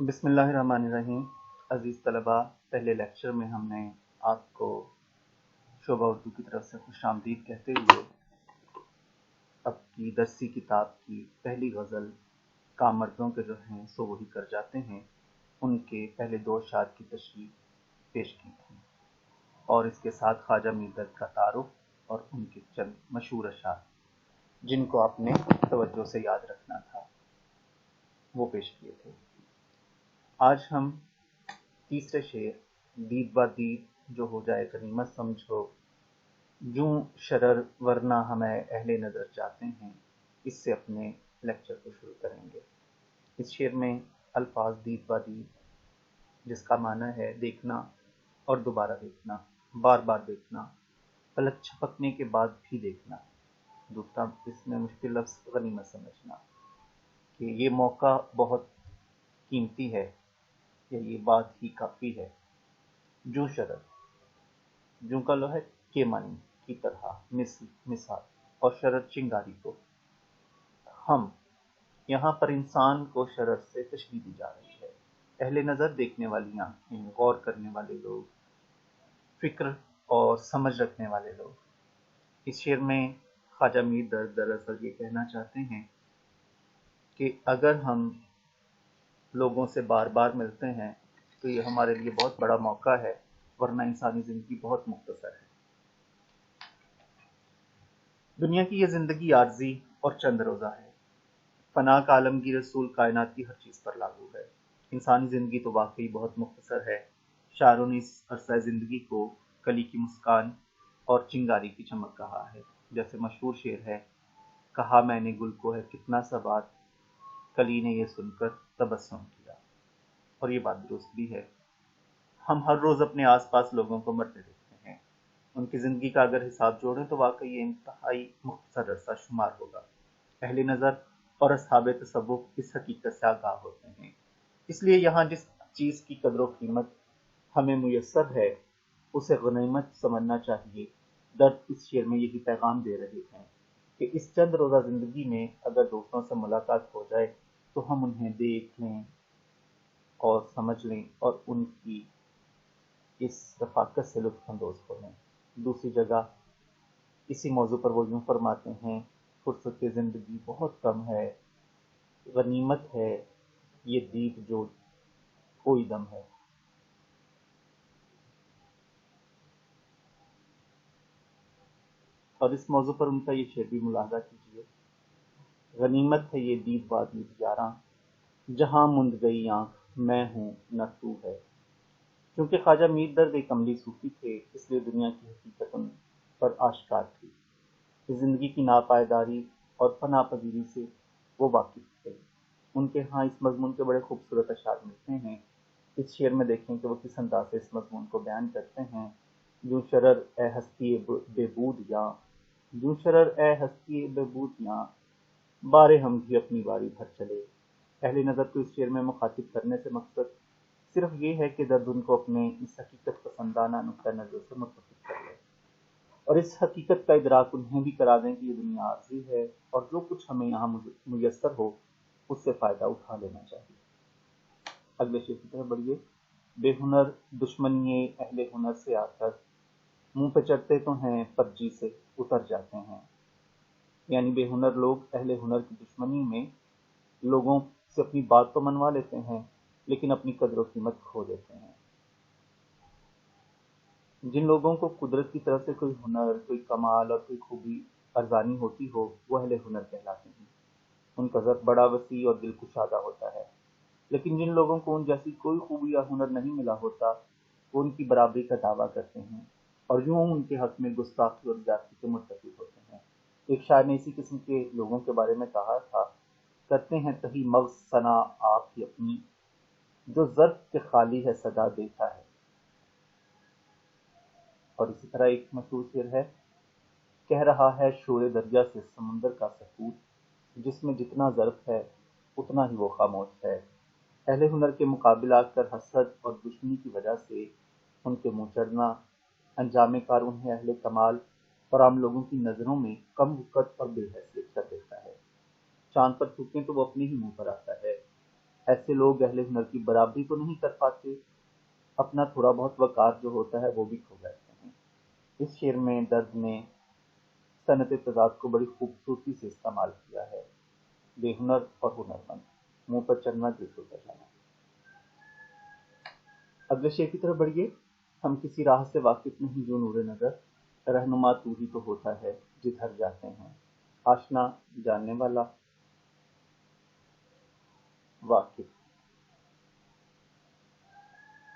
بسم اللہ الرحمن الرحیم۔ عزیز طلباء، پہلے لیکچر میں ہم نے آپ کو شعبہ اردو کی طرف سے خوش آمدید کہتے ہوئے اب کی درسی کتاب کی پہلی غزل کامردوں کے جو ہیں سو وہی کر جاتے ہیں ان کے پہلے دو اشعار کی تشریح پیش کی تھی، اور اس کے ساتھ خواجہ میردرد کا تعارف اور ان کے چند مشہور اشعار جن کو آپ نے توجہ سے یاد رکھنا تھا وہ پیش کیے تھے۔ آج ہم تیسرے شعر دید با دید جو ہو جائے غنیمت سمجھو جوں شرر ورنہ ہمیں اہل نظر چاہتے ہیں، اس سے اپنے لیکچر کو شروع کریں گے۔ اس شعر میں الفاظ دید با دید جس کا معنی ہے دیکھنا اور دوبارہ دیکھنا، بار بار دیکھنا، پلک چھپکنے کے بعد بھی دیکھنا۔ دوسرا اس میں مشکل لفظ غنیمت سمجھنا کہ یہ موقع بہت قیمتی ہے یا یہ بات ہی کافی ہے۔ جو شرر، جو کا لو ہے کے معنی کی طرح، مثال، اور شرر چنگاری کو، ہم یہاں پر انسان کو شرر سے تشبیہ دی جا رہی ہے۔ اہل نظر دیکھنے والی آنکھیں، غور کرنے والے لوگ، فکر اور سمجھ رکھنے والے لوگ۔ اس شعر میں خواجہ میردرد دراصل یہ کہنا چاہتے ہیں کہ اگر ہم لوگوں سے بار بار ملتے ہیں تو یہ ہمارے لیے بہت بڑا موقع ہے، ورنہ انسانی زندگی بہت مختصر ہے۔ دنیا کی یہ زندگی عارضی اور چند روزہ ہے۔ فنا کا عالمگیر رسول کائنات کی ہر چیز پر لاگو ہے۔ انسانی زندگی تو واقعی بہت مختصر ہے۔ شاعروں نے اس عرصہ زندگی کو کلی کی مسکان اور چنگاری کی چمک کہا ہے۔ جیسے مشہور شعر ہے، کہا میں نے گل کو ہے کتنا سا بات، کلی نے یہ سن کر تبسم کیا۔ اور یہ بات درست بھی ہے۔ ہم ہر روز اپنے آس پاس لوگوں کو مرتے دیکھتے ہیں۔ ان کی زندگی کا اگر حساب جوڑیں تو واقعی یہ انتہائی مختصر عرصہ شمار ہوگا۔ اہل نظر اور اصحاب تصوف اس حقیقت سے آگاہ ہوتے ہیں۔ اس لیے یہاں جس چیز کی قدر و قیمت ہمیں میسر ہے اسے غنیمت سمجھنا چاہیے۔ درد اس شعر میں یہی پیغام دے رہے ہیں کہ اس چند روزہ زندگی میں اگر دوستوں سے ملاقات ہو جائے تو ہم انہیں دیکھ لیں اور سمجھ لیں اور ان کی اس رفاقت سے لطف اندوز ہو لیں۔ دوسری جگہ اسی موضوع پر وہ یوں فرماتے ہیں، فرصت زندگی بہت کم ہے، غنیمت ہے یہ دید جو کوئی دم ہے۔ اور اس موضوع پر ان کا یہ شعر بھی ملاحظہ کیجیے، غنیمت ہے یہ دید با دید یاراں، جہاں مند گئی آنکھ میں ہوں نہ تو ہے۔ چونکہ خواجہ میردرد ایک عملی صوفی تھے، اس لیے دنیا کی حقیقت ان پر آشکار تھی۔ اس زندگی کی ناپائیداری اور فنا پذیری سے وہ واقف تھے۔ ان کے ہاں اس مضمون کے بڑے خوبصورت اشعار ملتے ہیں۔ اس شعر میں دیکھیں کہ وہ کس انداز سے اس مضمون کو بیان کرتے ہیں۔ جو شرر اے ہستی بے بود یاں، جو شرر اے ہستی بے بود یاں، بارے ہم بھی اپنی باری بھر چلے۔ اہل نظر کو اس شعر میں مخاطب کرنے سے مقصد صرف یہ ہے کہ درد ان کو اپنے اس حقیقت پسندانہ نقطہ نظر سے متفق کر لے اور اس حقیقت کا ادراک انہیں بھی کرا دیں کہ یہ دنیا عارضی ہے اور جو کچھ ہمیں یہاں میسر ہو اس سے فائدہ اٹھا لینا چاہیے۔ اگلے شعر کی طرف بڑھیے۔ بے ہنر دشمنی اہل ہنر سے آ کر، منہ پہ چڑھتے تو ہیں پر جی سے اتر جاتے ہیں۔ یعنی بے ہنر لوگ اہل ہنر کی دشمنی میں لوگوں سے اپنی بات تو منوا لیتے ہیں لیکن اپنی قدر و قیمت کھو دیتے ہیں۔ جن لوگوں کو قدرت کی طرف سے کوئی ہنر، کوئی کمال اور کوئی خوبی ارزانی ہوتی ہو وہ اہل ہنر کہلاتے ہیں۔ ان کا ذوق بڑا وسیع اور دل کشادہ ہوتا ہے۔ لیکن جن لوگوں کو ان جیسی کوئی خوبی یا ہنر نہیں ملا ہوتا وہ ان کی برابری کا دعویٰ کرتے ہیں اور یوں ان کے حق میں گستاخی اور زیادتی کے مرتکب ہوتے ہیں۔ ایک شاعر نے اسی قسم کے لوگوں کے بارے میں کہا تھا، کرتے ہیں تہی مغز ثنا آپ ہی اپنی، جو ضرب کے خالی ہے صدا دیتا ہے۔ اور اسی طرح ایک مشہور شعر ہے، کہہ رہا ہے شور دریا سے سمندر کا سکوت، جس میں جتنا ظرف ہے اتنا ہی وہ خاموش ہے۔ اہل ہنر کے مقابل آ کر حسد اور دشمنی کی وجہ سے ان کے منہ چڑھنا، انجام کار انہیں اہل کمال اور عام لوگوں کی نظروں میں کم وقت اور بے حیثیت کر دیتا ہے۔ چاند پر تھوکیں تو وہ اپنے ہی منہ پر آتا ہے۔ ایسے لوگ اہل ہنر کی برابری تو نہیں کر پاتے، اپنا تھوڑا بہت وقار جو ہوتا ہے وہ بھی کھو بیٹھتے ہیں۔ اس شعر میں درد نے صنعت تضاد کو بڑی خوبصورتی سے استعمال کیا ہے۔ بے ہنر اور ہنرمند، منہ پر چڑھنا دل کو جلانا۔ اگلے شعر کی طرف بڑھیے۔ ہم کسی راہ سے واقف نہیں جو نور نظر، رہنما تو ہی تو ہوتا ہے جدھر جاتے ہیں۔ آشنا، جاننے والا، واقف،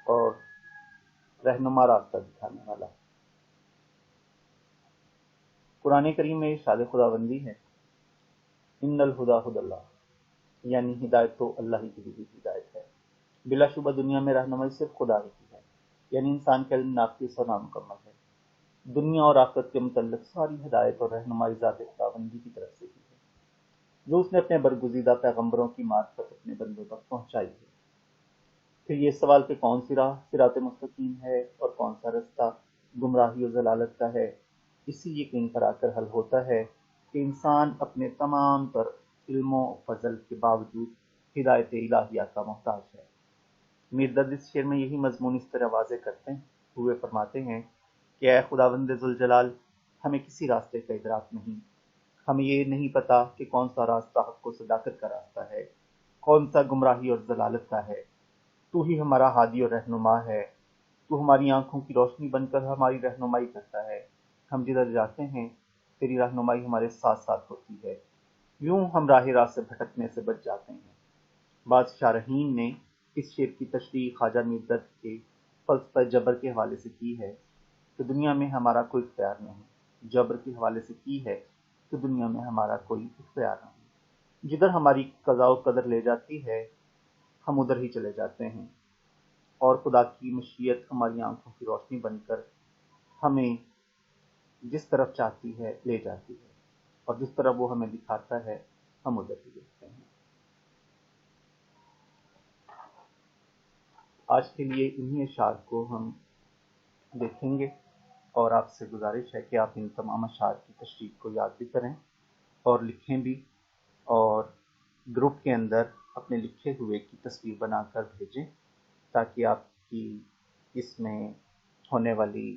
اور رہنما، راستہ دکھانے والا۔ قرآن کریم میں ارشاد خداوندی ہے، ان الہدی ھدی اللہ، یعنی ہدایت تو اللہ ہی کی دی ہوئی ہدایت ہے۔ بلا شبہ دنیا میں رہنمائی صرف خدا ہی کی ہے، یعنی انسان کا علم ناقص اور نامکمل ہے۔ دنیا اور آخرت کے متعلق ساری ہدایت اور رہنمائی ذات خداوندی کی طرف سے ہی ہے، جو اس نے اپنے برگزیدہ پیغمبروں کی معرفت اپنے بندوں تک پہنچائی ہے۔ پھر یہ سوال کہ کون سی راہ صراط مستقیم ہے اور کون سا رستہ گمراہی و ضلالت کا ہے، اسی یقین پر آ کر حل ہوتا ہے کہ انسان اپنے تمام تر علم و فضل کے باوجود ہدایت الہیہ کا محتاج ہے۔ میر درد اس شعر میں یہی مضمون اس طرح واضح کرتے ہوئے فرماتے ہیں کہ اے خداوند ذوالجلال، ہمیں کسی راستے کا ادراک نہیں، ہمیں یہ نہیں پتا کہ کون سا راستہ حق و صداقت کا راستہ ہے، کون سا گمراہی اور ضلالت کا ہے۔ تو ہی ہمارا ہادی اور رہنما ہے، تو ہماری آنکھوں کی روشنی بن کر ہماری رہنمائی کرتا ہے۔ ہم جدھر جاتے ہیں تیری رہنمائی ہمارے ساتھ ساتھ ہوتی ہے، یوں ہم راہ راست سے بھٹکنے سے بچ جاتے ہیں۔ بعض شارحین نے اس شعر کی تشریح خواجہ میر درد کے فلسفہ جبر کے حوالے سے کی ہے کہ دنیا میں ہمارا کوئی اختیار نہیں، جبر کے حوالے سے کی ہے کہ دنیا میں ہمارا کوئی اختیار نہیں، جدھر ہماری قضاء و قدر لے جاتی ہے ہم ادھر ہی چلے جاتے ہیں، اور خدا کی مشیت ہماری آنکھوں کی روشنی بن کر ہمیں جس طرف چاہتی ہے لے جاتی ہے، اور جس طرح وہ ہمیں دکھاتا ہے ہم ادھر ہی دیکھتے ہیں۔ آج کے لیے انہی اشعار کو ہم دیکھیں گے، اور آپ سے گزارش ہے کہ آپ ان تمام اشعار کی تشریح کو یاد بھی کریں اور لکھیں بھی، اور گروپ کے اندر اپنے لکھے ہوئے کی تصویر بنا کر بھیجیں تاکہ آپ کی اس میں ہونے والی